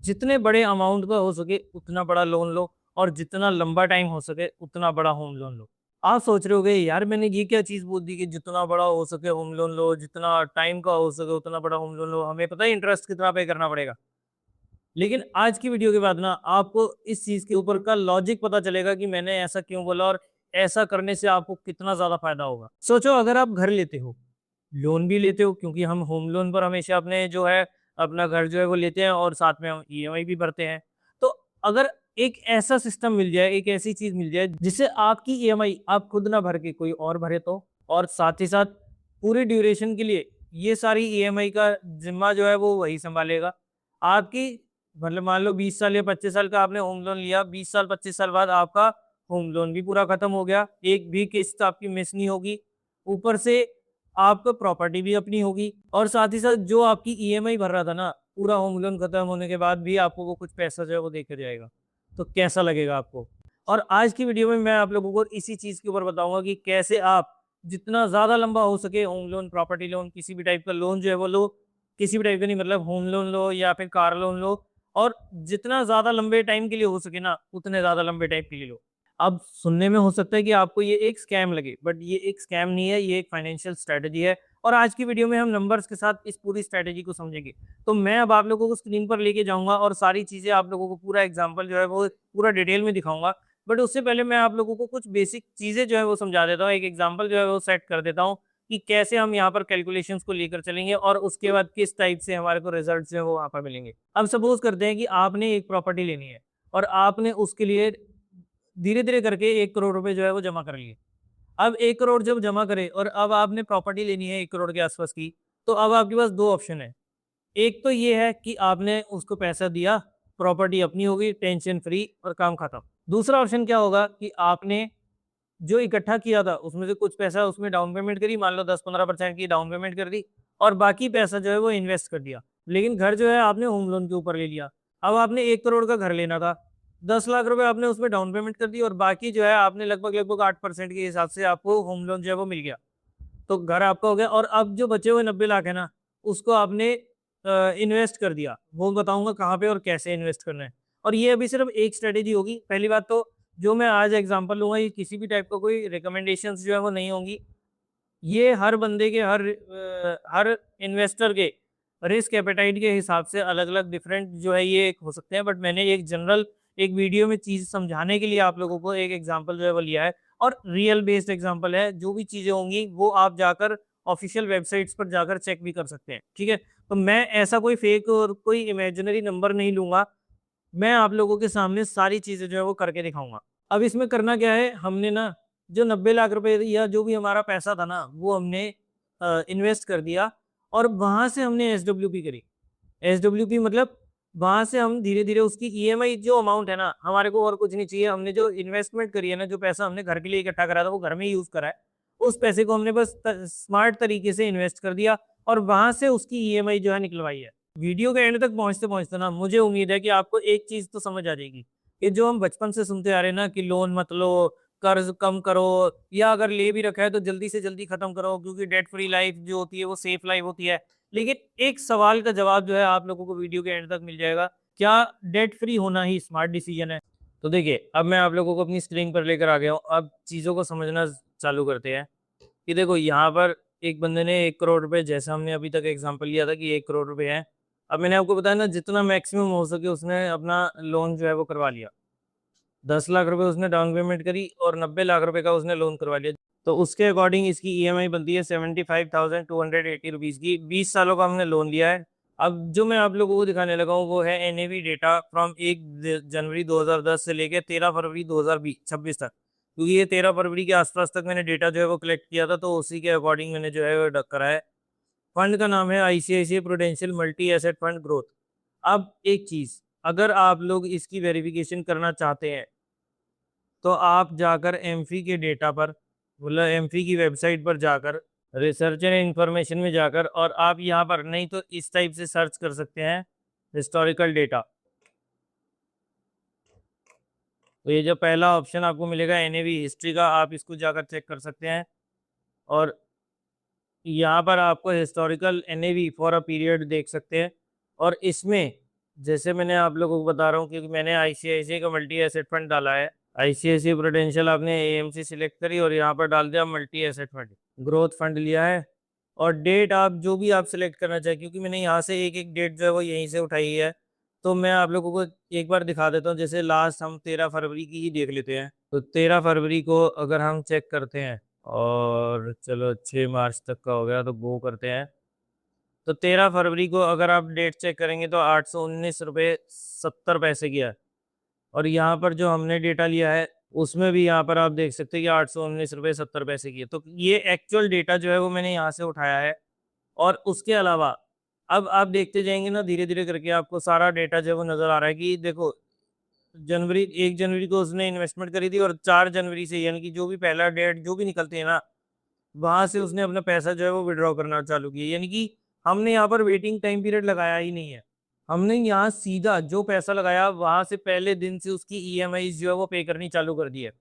जितने बड़े अमाउंट का हो सके उतना बड़ा लोन लो और जितना लंबा टाइम हो सके उतना बड़ा होम लोन लो। आप सोच रहे होगे यार मैंने ये क्या चीज़ बोल दी कि जितना बड़ा हो सके होम लोन लो, जितना टाइम का हो सके उतना बड़ा होम लोन लो, हमें पता है इंटरेस्ट कितना पे करना पड़ेगा। लेकिन आज की वीडियो के बाद ना आपको इस चीज़ के ऊपर का लॉजिक पता चलेगा कि मैंने ऐसा क्यों बोला और ऐसा करने से आपको कितना ज़्यादा फ़ायदा होगा। सोचो अगर आप घर लेते हो, लोन भी लेते हो क्योंकि हम होम लोन पर हमेशा अपने जो है अपना घर जो है वो लेते हैं और साथ में हम ईएमआई भी भरते हैं। तो अगर एक ऐसा सिस्टम मिल जाए, एक ऐसी चीज़ मिल जाए जिससे आपकी ईएमआई आप खुद ना भर के कोई और भरे तो और साथ ही साथ पूरी ड्यूरेशन के लिए ये सारी ईएमआई का ज़िम्मा जो है वो वही सँभालेगा। आपकी मतलब मान लो 20 साल या 25 साल का आपने होम लोन लिया, 20 साल 25 साल बाद आपका होम लोन भी पूरा खत्म हो गया, एक भी किस्त आपकी मिस नहीं होगी। ऊपर से आपको प्रॉपर्टी भी अपनी होगी और साथ ही साथ जो आपकी ईएमआई भर रहा था ना, पूरा होम लोन खत्म होने के बाद भी आपको वो कुछ पैसा जो है वो देके जाएगा। तो कैसा लगेगा आपको? और आज की वीडियो में मैं आप लोगों को इसी चीज़ के ऊपर बताऊँगा कि कैसे आप जितना ज़्यादा लंबा हो सके होम लोन, प्रॉपर्टी लोन, किसी भी टाइप का लोन जो है वो लो। किसी भी टाइप का नहीं मतलब होम लोन लो या फिर कार लोन लो और जितना ज़्यादा लंबे टाइम के लिए हो सके ना, उतने ज़्यादा लंबे टाइम के लिए लो। अब सुनने में हो सकता है कि आपको ये एक स्कैम लगे, बट ये एक स्कैम नहीं है, ये एक फाइनेंशियल स्ट्रैटेजी है और आज की वीडियो में हम नंबर्स के साथ इस पूरी स्ट्रैटेजी को समझेंगे। तो मैं अब आप लोगों को स्क्रीन पर लेके जाऊँगा और सारी चीज़ें आप लोगों को पूरा एग्ज़ाम्पल जो है वो पूरा डिटेल में दिखाऊँगा। बट उससे पहले मैं आप लोगों को कुछ बेसिक चीज़ें जो है वो समझा देता हूँ, एक एग्ज़ाम्पल जो है वो सेट कर देता हूँ कि कैसे हम यहाँ पर कैलकुलेशंस को लेकर चलेंगे और उसके बाद किस टाइप से हमारे को रिजल्ट जो है वो वहाँ पर मिलेंगे। अब सपोज़ करते हैं कि आपने एक प्रॉपर्टी लेनी है और आपने उसके लिए धीरे-धीरे करके 1 करोड़ रुपए जो है वो जमा कर लिए। अब 1 करोड़ जब जमा करे और अब आपने प्रॉपर्टी लेनी है 1 करोड़ के आस-पास की, तो अब आपके पास 2 ऑप्शन है। एक तो ये है कि आपने उसको पैसा दिया, प्रॉपर्टी अपनी हो गई, टेंशन फ्री और काम खत्म। दूसरा ऑप्शन क्या होगा कि आपने जो इकट्ठा किया था, उसमें से कुछ पैसा उसमें डाउन पेमेंट करी, मान लो 10-15% की डाउन पेमेंट कर दी और बाकी पैसा जो है वो इन्वेस्ट कर दिया। लेकिन घर जो है आपने होम लोन के ऊपर ले लिया। अब आपने 1 करोड़ का घर लेना था, 10 लाख रुपए आपने उसमें डाउन पेमेंट कर दी और बाकी जो है आपने लगभग-लगभग 8% के हिसाब से आपको होम लोन जो है वो मिल गया। तो घर आपका हो गया और अब जो बचे हुए 90 लाख है ना, उसको आपने इन्वेस्ट कर दिया। वो बताऊँगा कहाँ पे और कैसे इन्वेस्ट करना है। और ये अभी सिर्फ़ एक स्ट्रैटेजी होगी। पहली बात तो जो मैं आज एग्ज़ाम्पल लूँगा ये किसी भी टाइप का कोई रिकमेंडेशंस जो है वो नहीं होंगी। ये हर बंदे के हर इन्वेस्टर के रिस्क एपेटाइट के हिसाब से अलग-अलग डिफरेंट जो है ये हो सकते हैं, बट मैंने एक जनरल एक वीडियो में चीज़ समझाने के लिए आप लोगों को एक एग्ज़ाम्पल जो है वो लिया है और रियल बेस्ड एग्ज़ाम्पल है। जो भी चीज़ें होंगी वो आप जाकर ऑफ़िशियल वेबसाइट्स पर जाकर चेक भी कर सकते हैं, ठीक है? तो मैं ऐसा कोई फ़ेक और कोई इमेजिनरी नंबर नहीं लूँगा। मैं आप लोगों के सामने सारी चीज़ें जो है वो करके दिखाऊँगा। अब इसमें करना क्या है, हमने ना जो 90 लाख रुपए या जो भी हमारा पैसा था ना, वो हमने इन्वेस्ट कर दिया और वहाँ से हमने एसडब्ल्यूपी करी। एसडब्ल्यूपी मतलब वहाँ से हम धीरे-धीरे उसकी ईएमआई जो अमाउंट है ना, हमारे को और कुछ नहीं चाहिए। हमने जो इन्वेस्टमेंट करी है ना, जो पैसा हमने घर के लिए इकट्ठा करा था, वो घर में ही यूज़ करा है। उस पैसे को हमने बस स्मार्ट तरीके से इन्वेस्ट कर दिया और वहाँ से उसकी ईएमआई जो है निकलवाई है। वीडियो के एंड तक पहुँचते-पहुँचते ना मुझे उम्मीद है कि आपको एक चीज़ तो समझ आ जाएगी, कि जो हम बचपन से सुनते आ रहे हैं ना कि लोन मत लो, कर्ज़ कम करो या अगर ले भी रखा है तो जल्दी से जल्दी खत्म करो क्योंकि डेट फ्री लाइफ़ जो होती है वो सेफ लाइफ़ होती है। लेकिन एक सवाल का जवाब जो है आप लोगों को वीडियो के एंड तक मिल जाएगा, क्या डेट फ्री होना ही स्मार्ट डिसीज़न है? तो देखिए, अब मैं आप लोगों को अपनी स्क्रीन पर लेकर आ गया हूँ, अब चीज़ों को समझना चालू करते हैं, कि देखो यहाँ पर एक बंदे ने 1 करोड़ रुपए जैसा हमने अभी तक एग्ज़ाम्पल लिया था कि 1 करोड़ रुपए हैं। अब मैंने आपको बताया ना जितना मैक्सिमम हो सके उसने अपना लोन जो है वो करवा लिया। 10 लाख रुपए उसने डाउन पेमेंट करी और 90 लाख रुपए का उसने लोन करवा लिया। तो उसके अकॉर्डिंग इसकी ईएमआई बनती है 75,280 रुपीज़ की। 20 सालों का हमने लोन लिया है। अब जो मैं आप लोगों को दिखाने लगा हूँ वो है एनएवी डेटा फ्रॉम 1 जनवरी 2010 से लेके 13 फरवरी 2026 तक। क्योंकि ये 13 फरवरी के आस-पास तक मैंने डेटा जो है वो कलेक्ट किया था, तो उसी के अकॉर्डिंग मैंने जो है वो करा है। फंड का नाम है ICICI prudential multi asset fund growth. अब एक चीज़, अगर आप लोग इसकी वेरिफिकेशन करना चाहते हैं तो आप जाकर एमफी के डेटा पर मतलब एमफी की वेबसाइट पर जाकर रिसर्च एंड इंफॉर्मेशन में जाकर और आप यहाँ पर नहीं तो इस टाइप से सर्च कर सकते हैं हिस्टोरिकल डेटा। तो ये जो पहला ऑप्शन आपको मिलेगा एनएवी हिस्ट्री का, आप इसको जाकर चेक कर सकते हैं और यहाँ पर आपको historical NAV for a period देख सकते हैं और इसमें जैसे मैंने आप लोगों को बता रहा हूँ, क्योंकि मैंने आईसीआईसीआई का मल्टी एसेट फंड डाला है। आईसीआईसीआई प्रूडेंशियल आपने एएमसी सिलेक्ट करी और यहाँ पर डाल दिया multi asset fund, growth fund लिया है। और डेट आप जो भी आप सिलेक्ट करना चाहें, क्योंकि मैंने यहाँ से एक एक डेट जो है वो यहीं से उठाई है, तो मैं आप लोगों को एक बार दिखा देता हूँ। जैसे लास्ट हम 13 फरवरी की ही देख लेते हैं, तो 13 फरवरी को अगर हम चेक करते हैं, और चलो 6 मार्च तक का हो गया तो गो करते हैं। तो 13 फरवरी को अगर आप डेट चेक करेंगे तो 819 रुपये 70 पैसे की है। और यहाँ पर जो हमने डेटा लिया है उसमें भी यहाँ पर आप देख सकते हैं कि 819 रुपये 70 पैसे की है। तो ये एक्चुअल डेटा जो है वो मैंने यहाँ से उठाया है। और उसके अलावा अब आप देखते जाएंगे ना, धीरे धीरे करके आपको सारा डेटा जो है वो नजर आ रहा है कि देखो, जनवरी 1 जनवरी को उसने इन्वेस्टमेंट करी थी, और 4 जनवरी से यानी कि जो भी पहला डेट जो भी निकलते हैं ना, वहां से उसने अपना पैसा जो है वो विड्रॉ करना चालू किया। यानी कि हमने यहाँ पर वेटिंग टाइम पीरियड लगाया ही नहीं है। हमने यहाँ सीधा जो पैसा लगाया वहां से पहले दिन से उसकी ईएमआई जो है वो पे करनी चालू कर दी है।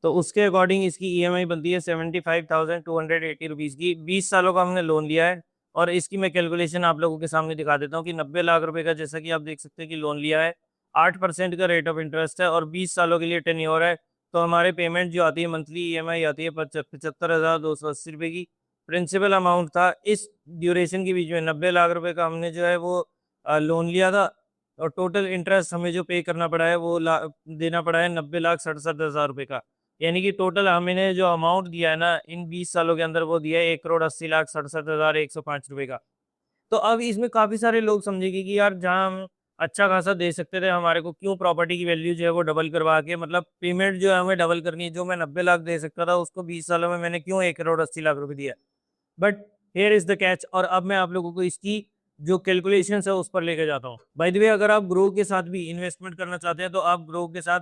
तो उसके अकॉर्डिंग इसकी ईएमआई बनती है 75,280 रुपीज की। 20 सालों का हमने लोन लिया है। और इसकी मैं कैलकुलेशन आप लोगों के सामने दिखा देता हूँ कि 90 लाख रुपए का, जैसा कि आप देख सकते हैं कि लोन लिया है, 8% का रेट ऑफ इंटरेस्ट है और 20 सालों के लिए टेन्योर है। तो हमारे पेमेंट जो आती है मंथली ईएमआई आती है 75,280 रुपये की। प्रिंसिपल अमाउंट था इस ड्यूरेशन के बीच में 90 लाख रुपए का हमने जो है वो लोन लिया था। और टोटल इंटरेस्ट हमें जो पे करना पड़ा है वो देना पड़ा है 90,67,000 रुपए का। यानी कि टोटल हमने जो अमाउंट दिया है ना इन 20 सालों के अंदर, वो दिया है 1,80,67,105 रुपए का। तो अब इसमें काफी सारे लोग समझेंगे कि यार, जहां हम अच्छा खासा दे सकते थे, हमारे को क्यों प्रॉपर्टी की वैल्यू जो है वो डबल करवा के, मतलब पेमेंट जो है हमें डबल करनी है। जो मैं 90 लाख दे सकता था उसको 20 सालों में मैंने क्यों 1,80,00,000 रुपए दिया। But here is the catch. और अब मैं आप लोगों को इसकी जो कैलकुलेशन है उस पर लेके जाता हूँ। बाय द वे, अगर आप ग्रो के साथ भी इन्वेस्टमेंट करना चाहते हैं तो आप ग्रो के साथ,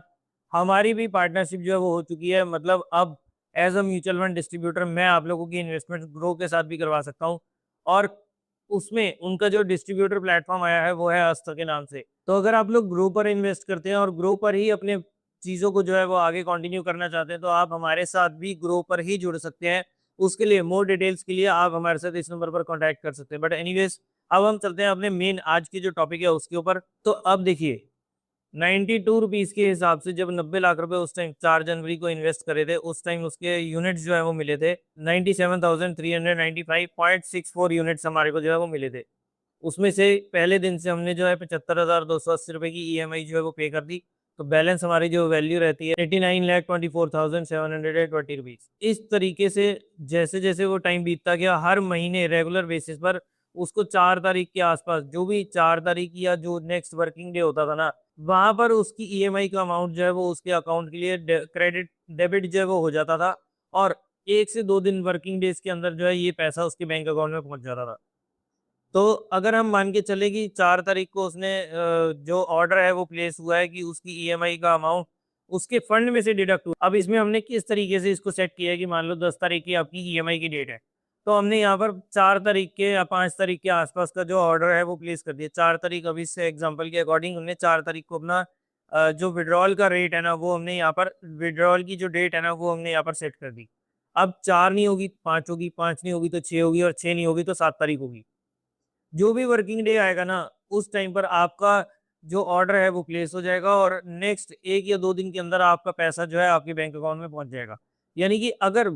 हमारी भी पार्टनरशिप जो है वो हो चुकी है। मतलब अब as a mutual fund distributor मैं आप लोगों की इन्वेस्टमेंट ग्रो के साथ भी करवा सकता हूँ। और उसमें उनका जो डिस्ट्रीब्यूटर प्लेटफॉर्म आया है वो है आस्था के नाम से। तो अगर आप लोग ग्रो पर इन्वेस्ट करते हैं और ग्रो पर ही अपने चीज़ों को जो है वो आगे कंटिन्यू करना चाहते हैं, तो आप हमारे साथ भी ग्रो पर ही जुड़ सकते हैं। उसके लिए मोर डिटेल्स के लिए आप हमारे साथ इस नंबर पर कांटेक्ट कर सकते हैं। बट एनीवेज, अब हम चलते हैं अपने मेन आज की जो टॉपिक है उसके ऊपर। तो अब देखिए, 92 रुपीज के हिसाब से जब 90 लाख रुपए उस टाइम 4 जनवरी को इन्वेस्ट करे थे, उस टाइम उसके यूनिट्स जो है वो मिले थे 97,395.64 यूनिट्स हमारे को जो है वो मिले थे। उसमें से पहले दिन से हमने जो है 75,280 रुपए की ईएमआई जो है वो पे कर दी। तो बैलेंस हमारी जो वैल्यू रहती है 89,24,720 रुपीज। इस तरीके से जैसे जैसे वो टाइम बीतता गया, हर महीने रेगुलर बेसिस पर उसको 4 तारीख के आसपास, जो भी 4 तारीख या जो नेक्स्ट वर्किंग डे होता था ना, वहां पर उसकी ईएमआई का अमाउंट जो है वो उसके अकाउंट के लिए क्रेडिट डेबिट जो है वो हो जाता था। और 1 से 2 दिन वर्किंग डेज के अंदर जो है ये पैसा उसके बैंक अकाउंट में पहुंच जाता था। तो अगर हम मान के चले कि 4 तारीख को उसने जो ऑर्डर है वो प्लेस हुआ है कि उसकी ईएमआई का अमाउंट उसके फंड में से डिडक्ट हुआ। अब इसमें हमने किस तरीके से इसको सेट किया है कि मान लो 10 तारीख की आपकी ईएमआई की डेट है, तो हमने यहाँ पर 4 तारीख के या 5 तारीख के आसपास का जो ऑर्डर है वो प्लेस कर दिया। 4 तारीख, अभी से एग्जाम्पल के अकॉर्डिंग हमने 4 तारीख को अपना जो विड्रॉल का रेट है ना वो हमने यहाँ पर, विड्रॉल की जो डेट है ना वो हमने यहाँ पर सेट कर दी। अब 4 नहीं होगी 5 होगी, 5 नहीं होगी तो 6 होगी, और 6 नहीं होगी तो 7 तारीख होगी। जो भी वर्किंग डे आएगा ना, उस टाइम पर आपका जो ऑर्डर है वो प्लेस हो जाएगा और नेक्स्ट 1 या 2 दिन के अंदर आपका पैसा जो है आपके बैंक अकाउंट में पहुंच जाएगा। यानी कि अगर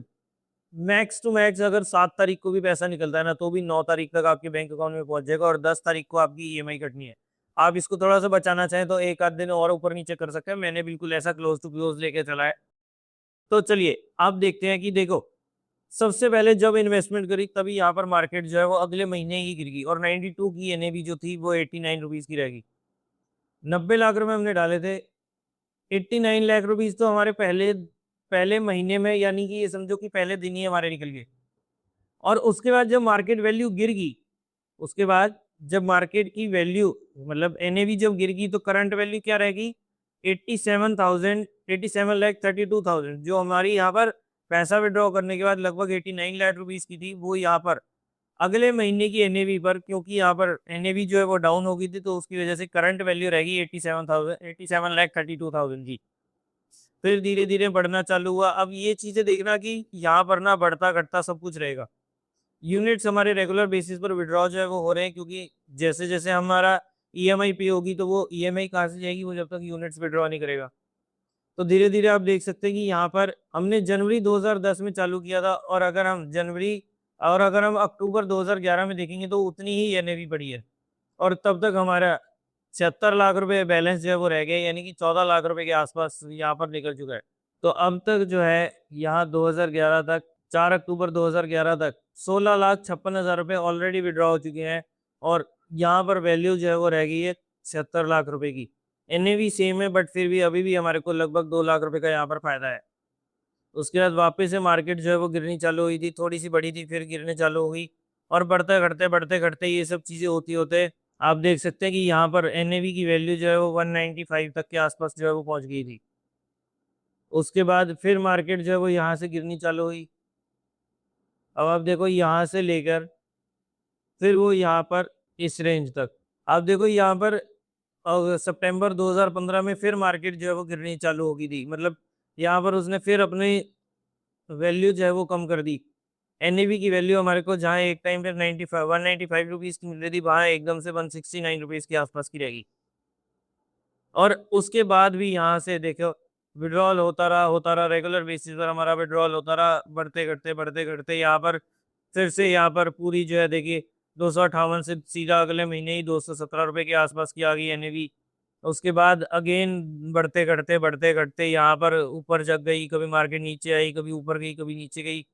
मैक्स टू मैक्स अगर 7 तारीख को भी पैसा निकलता है ना, तो भी 9 तारीख तक आपके बैंक अकाउंट में पहुंच जाएगा, और 10 तारीख को आपकी ईएमआई कटनी है। आप इसको थोड़ा सा बचाना चाहें तो एक आध दिन और ऊपर नीचे कर सकते हैं। मैंने बिल्कुल ऐसा क्लोज टू क्लोज लेके चला है। तो चलिए आप देखते हैं कि देखो, सबसे पहले जब इन्वेस्टमेंट करी तभी यहाँ पर मार्केट जो है वो अगले महीने ही गिर गई, और 92 की एनएवी जो थी वो 89 रुपीज की रहेगी। 90 लाख रुपए हमने डाले थे, 89 लाख रुपीज तो हमारे पहले पहले महीने में, यानी कि ये समझो कि पहले दिन ही हमारे निकल गए। और उसके बाद जब मार्केट वैल्यू गिर गई, उसके बाद जब मार्केट की वैल्यू, मतलब एनएवी जब गिर गई, तो करंट वैल्यू क्या रहेगी, 87,000 जो हमारी यहाँ पर पैसा विड्रॉ करने के बाद लगभग 89 लाख रुपीज की थी, वो यहाँ पर अगले महीने की एनएवी पर, क्योंकि यहाँ पर एनएवी जो है वो डाउन हो गई थी, तो उसकी वजह से करंट वैल्यू रहेगी 87,000 जी। फिर धीरे धीरे बढ़ना चालू हुआ। अब ये चीजें देखना कि यहाँ पर ना बढ़ता घटता सब कुछ रहेगा। यूनिट्स हमारे रेगुलर बेसिस पर विड्रॉ जो है वो हो रहे हैं, क्योंकि जैसे जैसे हमारा ईएमआई पे होगी, तो वो ईएमआई कहाँ से जाएगी, वो जब तक यूनिट्स विड्रॉ नहीं करेगा। तो धीरे-धीरे आप देख सकते हैं कि यहाँ पर हमने जनवरी 2010 में चालू किया था, और अगर हम अक्टूबर 2011 में देखेंगे तो उतनी ही एनएवी बढ़ी है। और तब तक हमारा 76 लाख रुपए बैलेंस जो है वो रह गया, यानी कि 14 लाख रुपए के आसपास यहाँ पर निकल चुका है। तो अब तक जो है यहाँ 2011 तक, 4 अक्टूबर 2011 तक 16,56,000 रुपए ऑलरेडी विड्रॉ हो चुके हैं, और यहाँ पर वैल्यू जो है वो रह गई है 76 लाख रुपए की। एनएवी सेम है, बट फिर भी अभी भी हमारे को लगभग 2 लाख रुपए का यहाँ पर फायदा है। उसके बाद वापस से मार्केट जो है वो गिरनी चालू हुई थी, थोड़ी-सी बढ़ी थी, फिर गिरने चालू हो गई, और बढ़ते-घटते ये सब चीज़ें होते-होते आप देख सकते हैं कि यहाँ पर एनएवी की वैल्यू जो है वो 195 तक के आसपास जो है वो पहुँच गई थी। उसके बाद फिर मार्केट जो है वो यहाँ से गिरनी चालू हुई। अब आप देखो यहाँ से लेकर फिर वो यहाँ पर इस रेंज तक। आप देखो यहाँ पर सितंबर 2015 में फिर मार्केट जो है वो गिरनी चालू हो गई थी। मतलब यहाँ पर उसने फिर अपनी वैल्यू जो है वो कम कर दी। एनएवी की वैल्यू हमारे को जहाँ एक टाइम पे 95 195 रुपीज़ की मिल रही थी, वहाँ एकदम से 169 रुपीज़ के आसपास की रहेगी। और उसके बाद भी यहाँ से देखो विड्रॉल होता रहा, रेगुलर बेसिस पर हमारा विड्रॉल होता रहा, बढ़ते-घटते यहाँ पर फिर से यहाँ पर पूरी जो है देखिए 258 से सीधा अगले महीने ही 217 रुपए के आसपास की आ गई एनएवी। उसके बाद अगेन बढ़ते-घटते यहाँ पर ऊपर जग गई, कभी मार्केट नीचे आई, कभी ऊपर गई, कभी नीचे गई।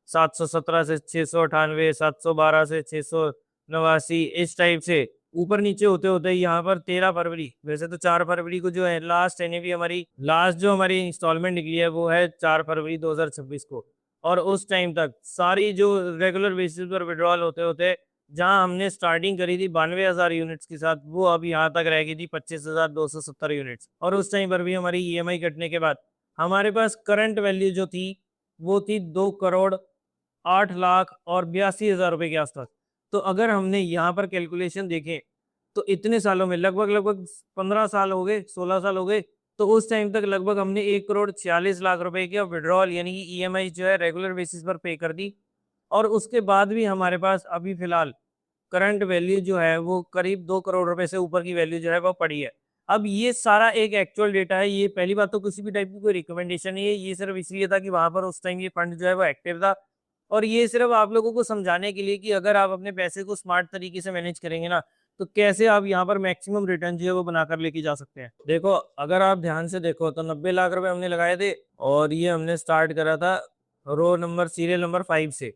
717 से 698, 712 से 689, इस टाइप से ऊपर नीचे होते-होते यहाँ पर 13 फरवरी, वैसे तो 4 फरवरी को जो है लास्ट एनएवी हमारी, लास्ट जो हमारी इंस्टॉलमेंट निकली है वो है 4 फरवरी 2026 को। और उस टाइम तक सारी जो रेगुलर बेसिस पर विड्रॉल होते-होते जहाँ हमने स्टार्टिंग करी थी 92,000 यूनिट्स के साथ, वो अब यहाँ तक रह गई थी 25,270 यूनिट्स। और उस टाइम पर भी हमारी ईएमआई कटने के बाद हमारे पास करंट वैल्यू जो थी वो थी 2 करोड़ 8 लाख और 82,000 रुपए के आसपास। तो अगर हमने यहाँ पर कैलकुलेशन देखें, तो इतने सालों में लगभग 15 साल हो गए, 16 साल हो गए, तो उस टाइम तक लगभग हमने 1 करोड़ 46 लाख रुपए का विड्रॉल यानी कि ईएमआई जो है रेगुलर बेसिस पर पे कर दी। और उसके बाद भी हमारे पास अभी फिलहाल करंट वैल्यू जो है वो करीब 2 करोड़ रुपए से ऊपर की वैल्यू जो है वो पड़ी है। अब ये सारा एक एक्चुअल डेटा है, ये पहली बात तो किसी भी टाइप की कोई रिकमेंडेशन नहीं है, ये सिर्फ इसलिए था कि वहाँ पर उस टाइम ये फंड जो है वो एक्टिव था। और ये सिर्फ आप लोगों को समझाने के लिए कि अगर आप अपने पैसे को स्मार्ट तरीके से मैनेज करेंगे ना, तो कैसे आप यहाँ पर मैक्सिमम रिटर्न जो है वो बनाकर लेके जा सकते हैं। देखो अगर आप ध्यान से देखो तो 90 लाख रुपए हमने लगाए थे, और ये हमने स्टार्ट करा था रो नंबर सीरियल नंबर 5 से।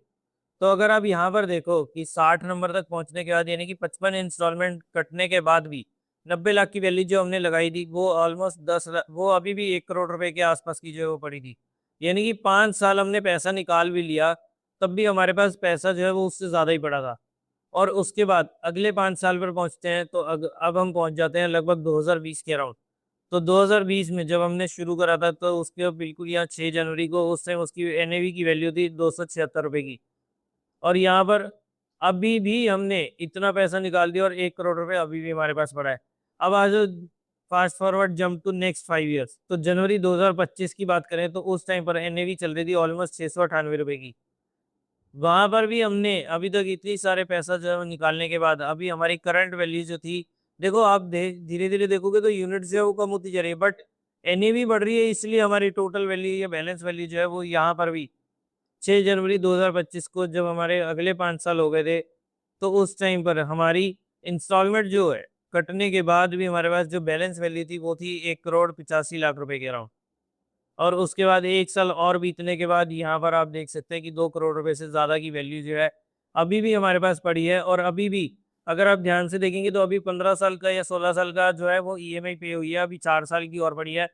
तो अगर आप यहाँ पर देखो कि 60 नंबर तक पहुंचने के बाद यानी कि 55 इंस्टॉलमेंट कटने के बाद भी 90 लाख की वैल्यू जो हमने लगाई थी वो ऑलमोस्ट 10 लाख, वो अभी भी 1 करोड़ रुपए के आसपास की जो है वो पड़ी थी। यानी कि 5 साल हमने पैसा निकाल भी लिया, तब भी हमारे पास पैसा जो है वो उससे ज़्यादा ही पड़ा था। और उसके बाद अगले 5 साल पर पहुंचते हैं, तो अब हम पहुंच जाते हैं लगभग 2020 के अराउंड। तो 2020 में जब हमने शुरू करा था, तो उसके बिल्कुल यहाँ 6 जनवरी को उस टाइम उसकी एनएवी की वैल्यू थी 276 रुपए की। और यहाँ पर अभी भी हमने इतना पैसा निकाल दिया और 1 करोड़ रुपए अभी भी हमारे पास पड़ा है। अब आज fast forward jump to next 5 years, तो जनवरी 2025 की बात करें तो उस टाइम पर एनएवी चल रही थी ऑलमोस्ट 698 रुपए की। वहाँ पर भी हमने अभी तक इतनी सारे पैसा जो है वो निकालने के बाद अभी हमारी करंट वैल्यू जो थी, देखो आप धीरे-धीरे देखोगे तो यूनिट जो है वो कम होती जा रही है, बट एनएवी बढ़ रही है, इसलिए हमारी टोटल वैल्यू या बैलेंस वैल्यू जो है वो यहाँ पर भी 6 जनवरी 2025 को जब हमारे अगले 5 साल हो गए थे, तो उस टाइम पर हमारी इंस्टॉलमेंट जो है, कटने के बाद भी हमारे पास जो बैलेंस वैल्यू थी, वो थी 1 करोड़ 85 लाख रुपए के अराउंड। और उसके बाद 1 साल और बीतने के बाद यहाँ पर आप देख सकते हैं कि 2 करोड़ रुपए से ज़्यादा की वैल्यू जो है, अभी भी हमारे पास पड़ी है। और अभी भी अगर आप ध्यान से देखेंगे तो अभी 15 साल का या 16 साल का जो है वो ईएमआई पे हुई है, अभी 4 साल की और पड़ी है।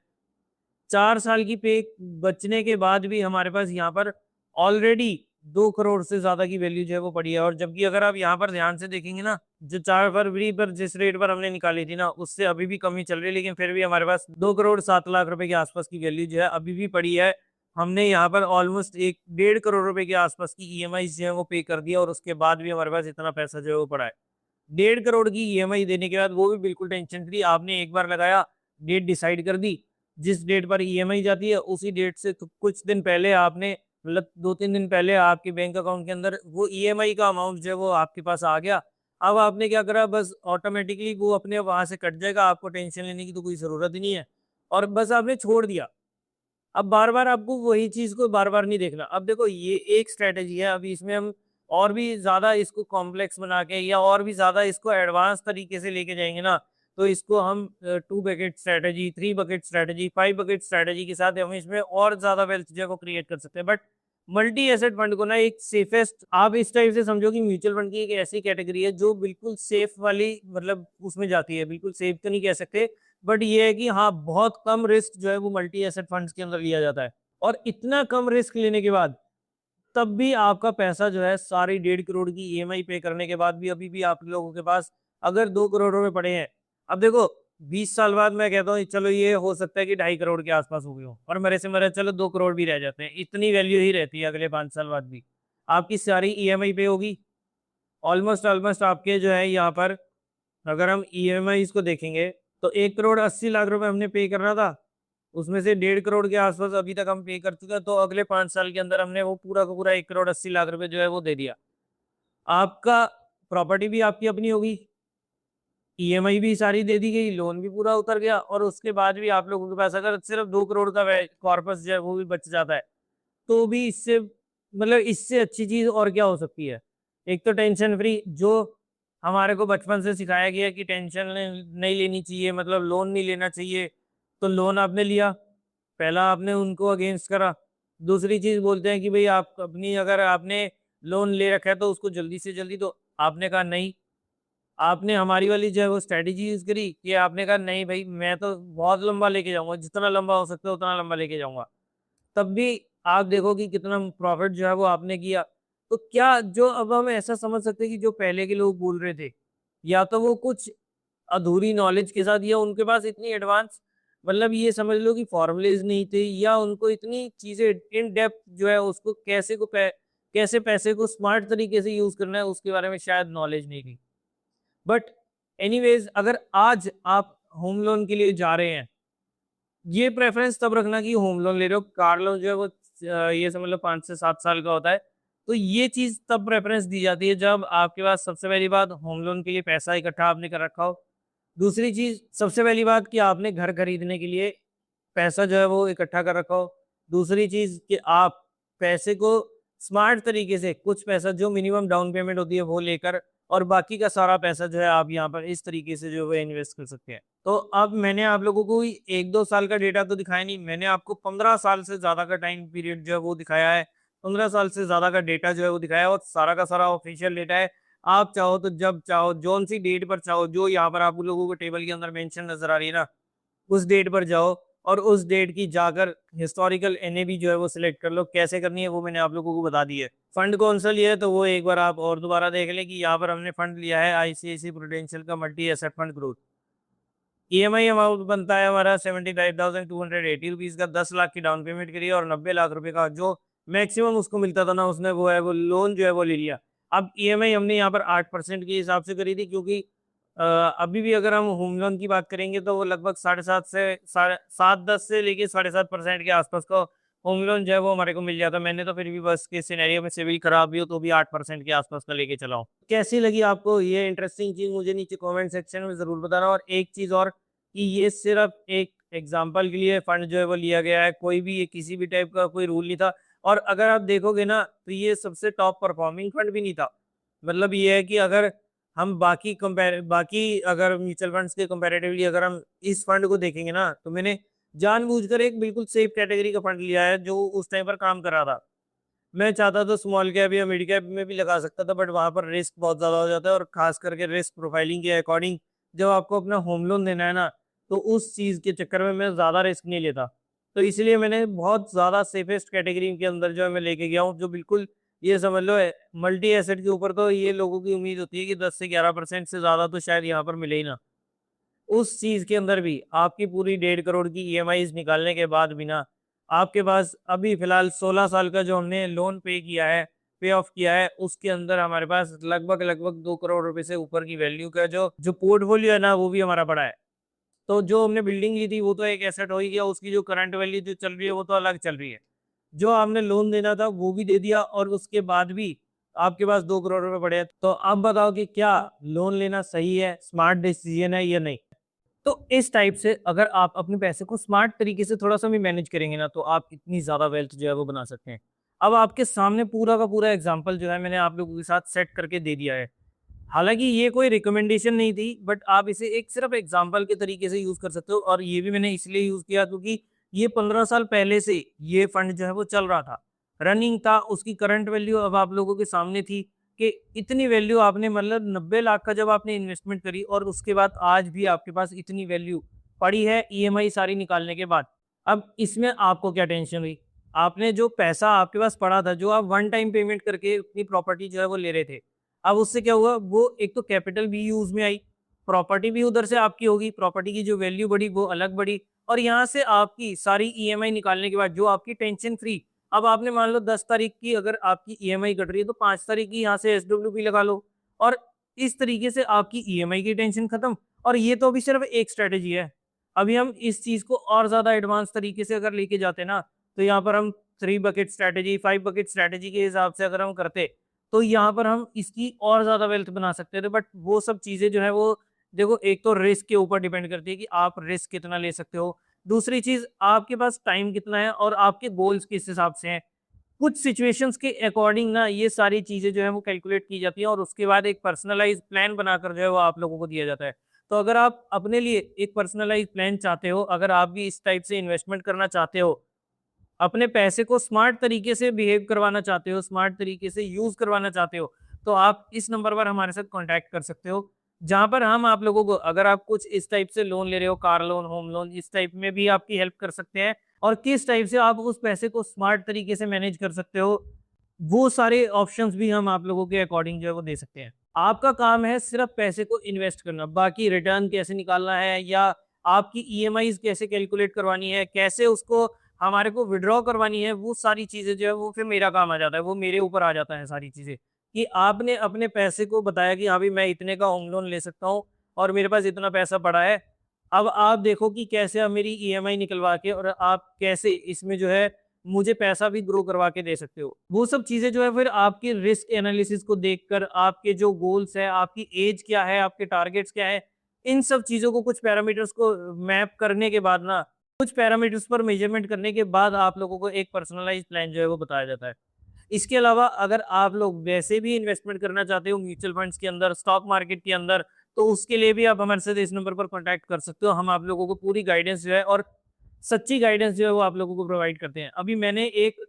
4 साल की पे बचने के बाद भी हमारे पास यहाँ पर ऑलरेडी 2 करोड़ से ज़्यादा की वैल्यू जो है वो पड़ी है। और जबकि अगर आप यहाँ पर ध्यान से देखेंगे ना, जो 4 फरवरी पर जिस रेट पर हमने निकाली थी ना, उससे अभी भी कमी चल रही है, लेकिन फिर भी हमारे पास 2 करोड़ 7 लाख रुपए के आसपास की वैल्यू जो है अभी भी पड़ी है। हमने यहाँ पर ऑलमोस्ट 1 डेढ़ करोड़ रुपए के आसपास की ईएमआई जो है वो पे कर दिया, और उसके बाद भी हमारे पास इतना पैसा जो है वो पड़ा है। 1.5 करोड़ की ईएमआई देने के बाद वो भी बिल्कुल टेंशन फ्री, आपने एक बार लगाया, डेट डिसाइड कर दी, जिस डेट पर ईएमआई जाती है उसी डेट से कुछ दिन पहले आपने, मतलब 2-3 दिन पहले आपके बैंक अकाउंट के अंदर वो ईएमआई का अमाउंट जो है वो आपके पास आ गया। अब आपने क्या करा, बस ऑटोमेटिकली वो अपने वहां से कट जाएगा, आपको टेंशन लेने की तो कोई जरूरत ही नहीं है, और बस आपने छोड़ दिया। अब बार बार आपको वही चीज को बार बार नहीं देखना। अब देखो ये एक स्ट्रेटेजी है, अभी इसमें हम और भी ज्यादा इसको कॉम्प्लेक्स बना के या और भी ज्यादा इसको एडवांस तरीके से लेके जाएंगे ना, तो इसको हम 2 bucket strategy, 3 bucket strategy, 5 bucket strategy के साथ हम इसमें और ज्यादा वेल्थ जो को क्रिएट कर सकते हैं। बट मल्टी एसेट फंड को ना एक सेफेस्ट, आप इस टाइप से समझो कि म्यूचुअल फंड की एक ऐसी कैटेगरी है जो बिल्कुल सेफ वाली, मतलब उसमें जाती है, बिल्कुल सेफ तो नहीं कह सकते, बट ये है कि हाँ बहुत कम रिस्क जो है वो मल्टी एसेट फंड्स के अंदर लिया जाता है। और इतना कम रिस्क लेने के बाद तब भी आपका पैसा जो है सारी 1.5 करोड़ की ईएमआई पे करने के बाद भी अभी भी आप लोगों के पास अगर 2 करोड़ रुपए पड़े हैं, अब देखो 20 साल बाद मैं कहता हूँ चलो ये हो सकता है कि 2.5 करोड़ के आसपास हो गए हो, और मेरे से मेरे चलो 2 करोड़ भी रह जाते हैं, इतनी वैल्यू ही रहती है अगले 5 साल बाद भी। आपकी सारी ईएमआई पे होगी, ऑलमोस्ट ऑलमोस्ट आपके जो है यहाँ पर, अगर हम ईएमआई को देखेंगे तो 1 करोड़ 80 लाख रुपए हमने पे करना था, उसमें से 1.5 करोड़ के आसपास अभी तक हम पे कर चुके हैं, तो अगले 5 साल के अंदर हमने वो पूरा का पूरा 1 करोड़ 80 लाख रुपए जो है वो दे दिया। आपका प्रॉपर्टी भी आपकी अपनी होगी, ईएमआई भी सारी दे दी गई, लोन भी पूरा उतर गया, और उसके बाद भी आप लोगों के पास अगर सिर्फ 2 करोड़ का कॉर्पस जो है वो भी बच जाता है, तो भी इससे मतलब इससे अच्छी चीज और क्या हो सकती है। एक तो टेंशन फ्री, जो हमारे को बचपन से सिखाया गया कि टेंशन नहीं लेनी चाहिए, मतलब लोन नहीं लेना चाहिए, तो लोन आपने लिया, पहला आपने उनको अगेंस्ट करा। दूसरी चीज बोलते हैं कि भाई आप अपनी, अगर आपने लोन ले रखा है तो उसको जल्दी से जल्दी, तो आपने कहा नहीं, आपने हमारी वाली जो है वो स्ट्रेटेजी यूज करी कि आपने कहा नहीं भाई मैं तो बहुत लंबा लेके जाऊंगा, जितना लंबा हो सकता है उतना लंबा लेके जाऊंगा, तब भी आप देखो कि कितना प्रॉफिट जो है वो आपने किया। तो क्या जो अब हम ऐसा समझ सकते हैं कि जो पहले के लोग बोल रहे थे, या तो वो कुछ अधूरी नॉलेज के साथ, या उनके पास इतनी एडवांस, मतलब ये समझ लो कि फॉर्मुलेज नहीं थे, या उनको इतनी चीजें इन डेप्थ जो है उसको कैसे पैसे को स्मार्ट तरीके से यूज करना है उसके बारे में शायद नॉलेज नहीं थी। बट एनीवेज, अगर आज आप होम लोन के लिए जा रहे हैं, ये प्रेफरेंस तब रखना कि होम लोन ले रहे हो, कार लोन जो है वो ये समझ लो 5 से 7 साल का होता है, तो ये चीज तब प्रेफरेंस दी जाती है जब आपके पास सबसे पहली बात होम लोन के लिए पैसा इकट्ठा आपने कर रखा हो। दूसरी चीज, सबसे पहली बात कि आपने घर खरीदने के लिए पैसा जो है वो इकट्ठा कर रखा हो। दूसरी चीज कि आप पैसे को स्मार्ट तरीके से, कुछ पैसा जो मिनिमम डाउन पेमेंट होती है वो लेकर, और बाकी का सारा पैसा जो है आप यहाँ पर इस तरीके से जो है इन्वेस्ट कर सकते हैं। तो अब मैंने आप लोगों को 1-2 साल का डेटा तो दिखाया नहीं, मैंने आपको 15 साल से ज्यादा का टाइम पीरियड जो है वो दिखाया है, 15 साल से ज्यादा का डेटा जो है वो दिखाया है, और सारा का सारा ऑफिशियल डेटा है। आप चाहो तो जब चाहो जोन सी डेट पर चाहो, जो यहाँ पर आप लोगों को टेबल के अंदर मेंशन नजर आ रही है ना, उस डेट पर जाओ, और उस डेट की जाकर हिस्टोरिकल एनएबी जो है वो सिलेक्ट कर लो। कैसे करनी है वो मैंने आप लोगों को बता दी है। फंड कौन सा लिया है तो वो एक बार आप और दोबारा देख लें कि यहाँ पर हमने फंड लिया है आईसीआईसी प्रूडेंशियल का multi asset fund growth. EMI amount बनता है हमारा 75,280 रुपीज का, 10 लाख की डाउन पेमेंट करी और 90 लाख रुपए का जो मैक्सिमम उसको मिलता था ना, उसने वो है वो लोन जो है वो ले लिया। अब ईएमआई हमने यहाँ पर 8% के हिसाब से करी थी, क्योंकि अभी भी अगर हम होम लोन की बात करेंगे तो वो लगभग 7.5 से 7.10 से लेके 7.5% के आसपास का होम लोन जो है वो हमारे को मिल जाता। मैंने तो फिर भी बस के सिनेरियो में सिविल खराब भी हो तो भी 8% के आसपास का लेके चला हूँ। कैसी लगी आपको ये इंटरेस्टिंग चीज मुझे नीचे कमेंट सेक्शन में जरूर बताना। और एक चीज और कि ये सिर्फ एक एग्जाम्पल के लिए फंड जो है वो लिया गया है, कोई भी ये किसी भी टाइप का कोई रूल नहीं था। और अगर आप देखोगे ना तो ये सबसे टॉप परफॉर्मिंग फंड भी नहीं था। मतलब ये है कि अगर हम बाकी अगर म्यूचुअल फंड्स के कंपैरेटिवली अगर हम इस फंड को देखेंगे ना, तो मैंने जानबूझकर एक बिल्कुल सेफ कैटेगरी का फंड लिया है जो उस टाइम पर काम कर रहा था। मैं चाहता तो स्मॉल कैप या मिड कैप में भी लगा सकता था, बट वहां पर रिस्क बहुत ज्यादा हो जाता है, और खास करके रिस्क प्रोफाइलिंग के अकॉर्डिंग जब आपको अपना होम लोन देना है ना, तो उस चीज के चक्कर में मैं ज्यादा रिस्क नहीं लेता। तो इसलिए मैंने बहुत ज्यादा सेफेस्ट कैटेगरी के अंदर जो है मैं लेके गया हूँ, जो बिल्कुल ये समझ लो मल्टी एसेट के ऊपर तो ये लोगों की उम्मीद होती है कि 10 से 11% से ज्यादा तो शायद यहाँ पर मिले ही ना। उस चीज के अंदर भी आपकी पूरी 1.5 करोड़ की ईएमआई निकालने के बाद भी ना, आपके पास अभी फिलहाल 16 साल का जो हमने लोन पे किया है, पे ऑफ किया है, उसके अंदर हमारे पास लगभग लगभग 2 करोड़ रुपए से ऊपर की वैल्यू का जो जो पोर्टफोलियो है ना वो भी हमारा बड़ा है। तो जो हमने बिल्डिंग ली थी वो तो एक एसेट हो ही गया, उसकी जो करंट वैल्यू जो चल रही है वो तो अलग चल रही है। जो हमने लोन देना था वो भी दे दिया, और उसके बाद भी आपके पास 2 करोड़ रुपए पड़े हैं, तो आप बताओ कि क्या लोन लेना सही है, स्मार्ट डिसीजन है या नहीं? तो इस टाइप से अगर आप अपने पैसे को स्मार्ट तरीके से थोड़ा-सा भी मैनेज करेंगे ना, तो आप इतनी ज़्यादा वेल्थ जो है वो बना सकते हैं। अब आपके सामने पूरा का पूरा एग्ज़ाम्पल जो है मैंने आप लोगों के साथ सेट करके दे दिया है। हालाँकि ये कोई रिकमेंडेशन नहीं थी, बट आप इसे एक सिर्फ़ एग्ज़ाम्पल के तरीके से यूज़ कर सकते हो, और ये भी मैंने इसलिए यूज़ किया क्योंकि ये 15 साल पहले से ये फंड जो है वो चल रहा था। रनिंग था, उसकी करंट वैल्यू अब आप लोगों के सामने थी कि इतनी वैल्यू आपने मतलब 90 लाख का जब आपने इन्वेस्टमेंट करी, और उसके बाद आज भी आपके पास इतनी वैल्यू पड़ी है ईएमआई सारी निकालने के बाद। अब इसमें आपको क्या टेंशन हुई? आपने जो पैसा आपके पास पड़ा था, जो आप वन टाइम पेमेंट करके अपनी प्रॉपर्टी जो है वो ले रहे थे, अब उससे क्या हुआ, वो एक तो कैपिटल भी यूज़ में आई, प्रॉपर्टी भी उधर से आपकी होगी, प्रॉपर्टी की जो वैल्यू बढ़ी वो अलग बढ़ी, और यहाँ से आपकी सारी ईएमआई निकालने के बाद जो आपकी टेंशन फ्री, अब आपने मान लो 10 तारीख की अगर आपकी ईएमआई कट रही है, तो 5 तारीख की यहाँ से एसडब्ल्यूपी लगा लो, और इस तरीके से आपकी ईएमआई की टेंशन खत्म। और ये तो अभी सिर्फ एक स्ट्रैटेजी है। अभी हम इस चीज़ को और ज़्यादा एडवांस तरीके से अगर लेके जाते ना, तो यहाँ पर हम 3 बकेट स्ट्रैटेजी, 5 बकेट स्ट्रैटेजी के हिसाब से अगर हम करते, तो यहाँ पर हम इसकी और ज़्यादा वेल्थ बना सकते थे। बट वो सब चीज़ें जो है वो देखो, एक तो रिस्क के ऊपर डिपेंड करती है कि आप रिस्क कितना ले सकते हो। दूसरी चीज़, आपके पास टाइम कितना है और आपके गोल्स किस हिसाब से हैं। कुछ सिचुएशंस के अकॉर्डिंग ना ये सारी चीज़ें जो है वो कैलकुलेट की जाती हैं, और उसके बाद एक पर्सनलाइज़्ड प्लान बनाकर जो है वो आप लोगों को दिया जाता है। तो अगर आप अपने लिए एक पर्सनलाइज़्ड प्लान चाहते हो, अगर आप भी इस टाइप से इन्वेस्टमेंट करना चाहते हो, अपने पैसे को स्मार्ट तरीके से बिहेव करवाना चाहते हो, स्मार्ट तरीके से यूज़ करवाना चाहते हो, तो आप इस नंबर पर हमारे साथ कॉन्टैक्ट कर सकते हो। जहाँ पर हम आप लोगों को, अगर आप कुछ इस टाइप से लोन ले रहे हो, कार लोन, होम लोन, इस टाइप में भी आपकी हेल्प कर सकते हैं, और किस टाइप से आप उस पैसे को स्मार्ट तरीके से मैनेज कर सकते हो, वो सारे ऑप्शंस भी हम आप लोगों के अकॉर्डिंग जो है वो दे सकते हैं। आपका काम है सिर्फ पैसे को इन्वेस्ट करना, बाकी रिटर्न कैसे निकालना है, या आपकी ईएमआईज़ कैसे कैलकुलेट करवानी है, कैसे उसको हमारे को विथड्रॉ करवानी है, वो सारी चीज़ें जो है वो फिर मेरा काम आ जाता है, वो मेरे ऊपर आ जाता है सारी चीज़ें। कि आपने अपने पैसे को बताया कि हाँ भाई, मैं इतने का होम लोन ले सकता हूँ और मेरे पास इतना पैसा पड़ा है। अब आप देखो कि कैसे आप मेरी ईएमआई निकलवा के, और आप कैसे इसमें जो है मुझे पैसा भी ग्रो करवा के दे सकते हो। वो सब चीज़ें जो है फिर आपके रिस्क एनालिसिस को देखकर, आपके जो गोल्स हैं, आपकी एज क्या है, आपके टारगेट्स क्या है, इन सब चीज़ों को, कुछ पैरामीटर्स को मैप करने के बाद ना, कुछ पैरामीटर्स पर मेजरमेंट करने के बाद आप लोगों को एक पर्सनलाइज़्ड प्लान जो है वो बताया जाता है। इसके अलावा अगर आप लोग वैसे भी इन्वेस्टमेंट करना चाहते हो म्यूचुअल फंड्स के अंदर, स्टॉक मार्केट के अंदर, तो उसके लिए भी आप हमारे साथ इस नंबर पर कॉन्टैक्ट कर सकते हो। हम आप लोगों को पूरी गाइडेंस जो है, और सच्ची गाइडेंस जो है वो आप लोगों को प्रोवाइड करते हैं। अभी मैंने एक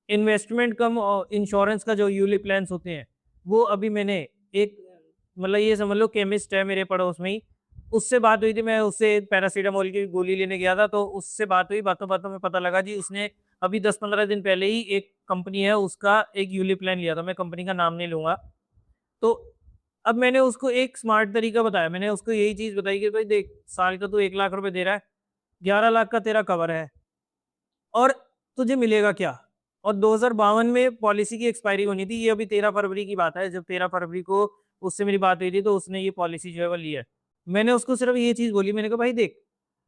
इन्वेस्टमेंट कम इंश्योरेंस का जो यूलिप प्लान्स होते हैं, वो अभी मैंने एक, मतलब ये समझ लो केमिस्ट है मेरे पड़ोस में ही, उससे बात हुई थी, मैं उससे पैरासिटामोल की गोली लेने गया था, तो उससे बात हुई, बातों-बातों में पता लगा जी उसने अभी 10-15 दिन पहले ही एक कंपनी है उसका एक यूलिप प्लान लिया था, मैं कंपनी का नाम नहीं लूँगा। तो अब मैंने उसको एक स्मार्ट तरीका बताया, मैंने उसको यही चीज़ बताई कि भाई देख, साल का तू 1 लाख रुपए दे रहा है, 11 लाख का तेरा कवर है, और तुझे मिलेगा क्या? और 2052 में पॉलिसी की एक्सपायरी होनी थी, ये अभी 13 फरवरी की बात है, जब 13 फरवरी को उससे मेरी बात हुई थी, तो उसने ये पॉलिसी जो है वो ली है। मैंने उसको सिर्फ ये चीज़ बोली, मैंने कहा भाई देख,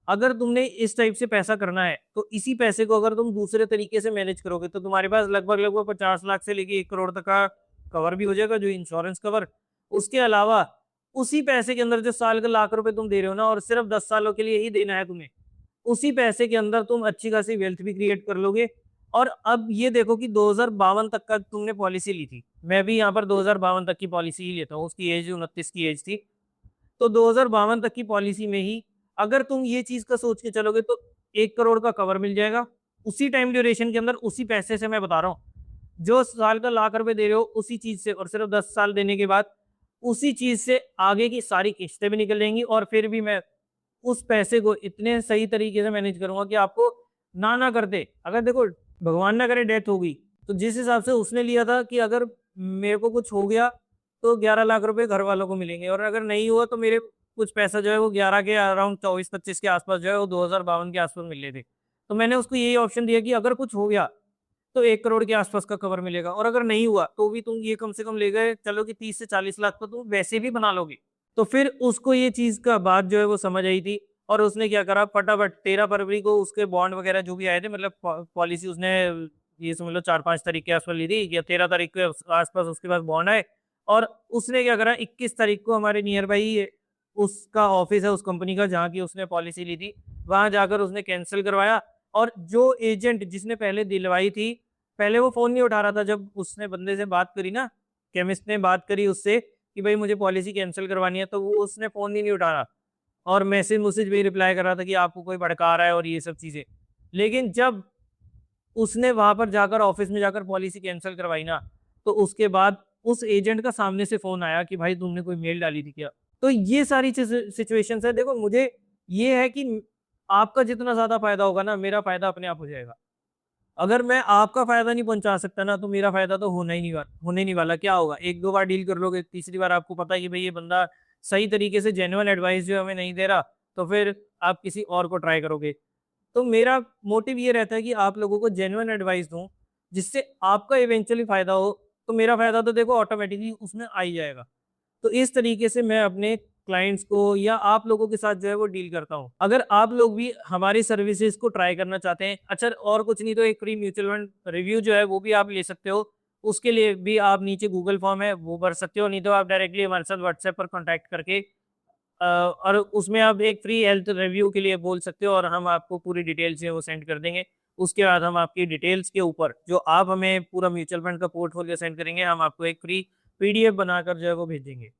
अगर तुमने इस टाइप से पैसा करना है, तो इसी पैसे को अगर तुम दूसरे तरीके से मैनेज करोगे, तो तुम्हारे पास लगभग-लगभग 50 लाख से लेके 1 करोड़ तक का कवर भी हो जाएगा, जो इंश्योरेंस कवर। उसके अलावा उसी पैसे के अंदर जो साल का लाख रुपए तुम दे रहे हो ना, और सिर्फ 10 सालों के लिए ही देना है तुम्हें, उसी पैसे के अंदर तुम अच्छी खासी वेल्थ भी क्रिएट कर लोगे। और अब ये देखो कि 2052 तक का तुमने पॉलिसी ली थी। मैं भी यहाँ पर 2052 तक की पॉलिसी ही लेता हूँ, उसकी एज 29 की एज थी। तो 2052 तक की पॉलिसी में ही अगर तुम ये चीज़ का सोच के चलोगे, तो 1 करोड़ का कवर मिल जाएगा। उसी टाइम ड्यूरेशन के अंदर, उसी पैसे से मैं बता रहा हूँ। जो साल का लाख रुपए दे रहे हो, उसी चीज़ से, और सिर्फ 10 साल देने के बाद उसी चीज़ से आगे की सारी किश्तें भी निकल जाएँगी, और फिर भी मैं उस पैसे को इतने सही तरीके से मैनेज करूँगा कि आपको ना करते, अगर देखो भगवान ना करे डेथ हो गई, तो जिस हिसाब से उसने लिया था कि अगर मेरे को कुछ हो गया, तो 11 लाख रुपए घर वालों को मिलेंगे, और अगर नहीं हुआ तो मेरे कुछ पैसा जो है वो 11 के अराउंड 24-25 के आसपास जो है वो 2052 के आसपास मिल रहे थे। तो मैंने उसको यही ऑप्शन दिया कि अगर कुछ हो गया, तो 1 करोड़ के आसपास का कवर मिलेगा, और अगर नहीं हुआ तो भी तुम ये कम से कम ले गए चलो कि 30 से 40 लाख तो तुम वैसे भी बना लोगे। तो फिर उसको ये चीज़ का बात जो है वो समझ आई थी, और उसने क्या करा, फटाफट 13 फरवरी को उसके बॉन्ड वगैरह जो भी आए थे, मतलब पॉलिसी उसने ये समझ लो 4-5 तारीख के आसपास ली थी या 13 तारीख के आसपास उसके पास बॉन्ड आए और उसने क्या करा 21 तारीख को हमारे नियर बाई ही उसका ऑफिस है उस कंपनी का जहाँ की उसने पॉलिसी ली थी, वहाँ जाकर उसने कैंसल करवाया और जो एजेंट जिसने पहले दिलवाई थी, पहले वो फ़ोन नहीं उठा रहा था। जब उसने बंदे से बात करी ना, केमिस्ट ने बात करी उससे कि भाई मुझे पॉलिसी कैंसल करवानी है, तो वो उसने फ़ोन ही नहीं उठा रहा और मैसेज भी रिप्लाई कर रहा था कि आपको कोई भड़का रहा है और ये सब चीज़ें। लेकिन जब उसने वहाँ पर जाकर ऑफ़िस में जाकर पॉलिसी कैंसल करवाई ना, तो उसके बाद उस एजेंट का सामने से फ़ोन आया कि भाई तुमने कोई मेल डाली थी क्या? तो ये सारी सिचुएशंस है। देखो मुझे ये है कि आपका जितना ज़्यादा फ़ायदा होगा ना, मेरा फ़ायदा अपने आप हो जाएगा। अगर मैं आपका फ़ायदा नहीं पहुँचा सकता ना, तो मेरा फ़ायदा तो होने ही नहीं वाला। क्या होगा? 1-2 बार डील कर लोगे, तीसरी बार आपको पता है कि भई ये बंदा सही तरीके से जेन्युइन एडवाइस जो है हमें नहीं दे रहा, तो फिर आप किसी और को ट्राई करोगे। तो मेरा मोटिव ये रहता है कि आप लोगों को जेन्युइन एडवाइस दूँ, जिससे आपका इवेंचुअली फ़ायदा हो, तो मेरा फ़ायदा तो देखो ऑटोमैटिकली उसमें आ ही जाएगा। तो इस तरीके से मैं अपने क्लाइंट्स को या आप लोगों के साथ जो है वो डील करता हूँ। अगर आप लोग भी हमारी सर्विसेज़ को ट्राई करना चाहते हैं, अच्छा और कुछ नहीं तो एक फ्री म्यूचुअल फंड रिव्यू जो है वो भी आप ले सकते हो। उसके लिए भी आप नीचे गूगल फॉर्म है वो भर सकते हो, नहीं तो आप डायरेक्टली हमारे साथ व्हाट्सएप पर कॉन्टैक्ट करके और उसमें आप एक फ्री हेल्थ रिव्यू के लिए बोल सकते हो और हम आपको पूरी डिटेल्स जो है वो सेंड कर देंगे। उसके बाद हम आपकी डिटेल्स के ऊपर जो आप हमें पूरा म्यूचुअल फंड का पोर्टफोलियो सेंड करेंगे, हम आपको एक फ्री पीडीएफ बनाकर जो है वो भेजेंगे।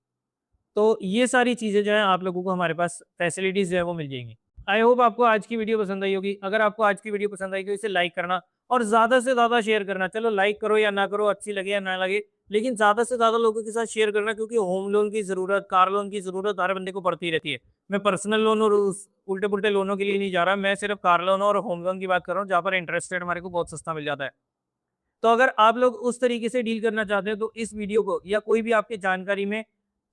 तो ये सारी चीज़ें जो हैं आप लोगों को हमारे पास फैसिलिटीज़ जो है वो मिल जाएँगी। आई होप आपको आज की वीडियो पसंद आई होगी। अगर आपको आज की वीडियो पसंद आई तो इसे लाइक करना और ज़्यादा से ज़्यादा शेयर करना। चलो लाइक करो या ना करो, अच्छी लगे या ना लगे, लेकिन ज़्यादा से ज़्यादा लोगों के साथ शेयर करना क्योंकि होम लोन की ज़रूरत, कार लोन की ज़रूरत हर बंदे को पड़ती रहती है। मैं पर्सनल लोन और उस उल्टे-पुल्टे लोनों के लिए नहीं जा रहा, मैं सिर्फ़ कार लोन और होम लोन की बात कर रहा हूँ, जहाँ पर इंटरेस्ट रेट हमारे को बहुत सस्ता मिल जाता है। तो अगर आप लोग उस तरीके से डील करना चाहते हैं तो इस वीडियो को या कोई भी आपकी जानकारी में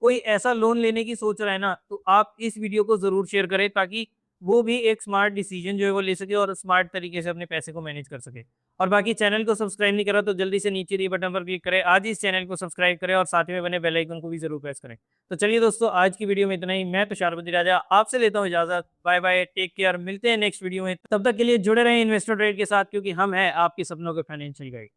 कोई ऐसा लोन लेने की सोच रहा है ना, तो आप इस वीडियो को ज़रूर शेयर करें ताकि वो भी एक स्मार्ट डिसीजन जो है वो ले सके और स्मार्ट तरीके से अपने पैसे को मैनेज कर सके। और बाकी चैनल को सब्सक्राइब नहीं करा तो जल्दी से नीचे दिए बटन पर क्लिक करें। आज ही इस चैनल को सब्सक्राइब करें और साथ में बने बेल आइकन को भी ज़रूर प्रेस करें। तो चलिए दोस्तों आज की वीडियो में इतना ही। मैं तुषार राजा आपसे लेता हूँ इजाज़त। बाय बाय, टेक केयर, मिलते हैं नेक्स्ट वीडियो में। तब तक के लिए जुड़े रहें इन्वेस्टर ट्रेड के साथ क्योंकि हम हैं आपके सपनों के फाइनेंशियल गाइड।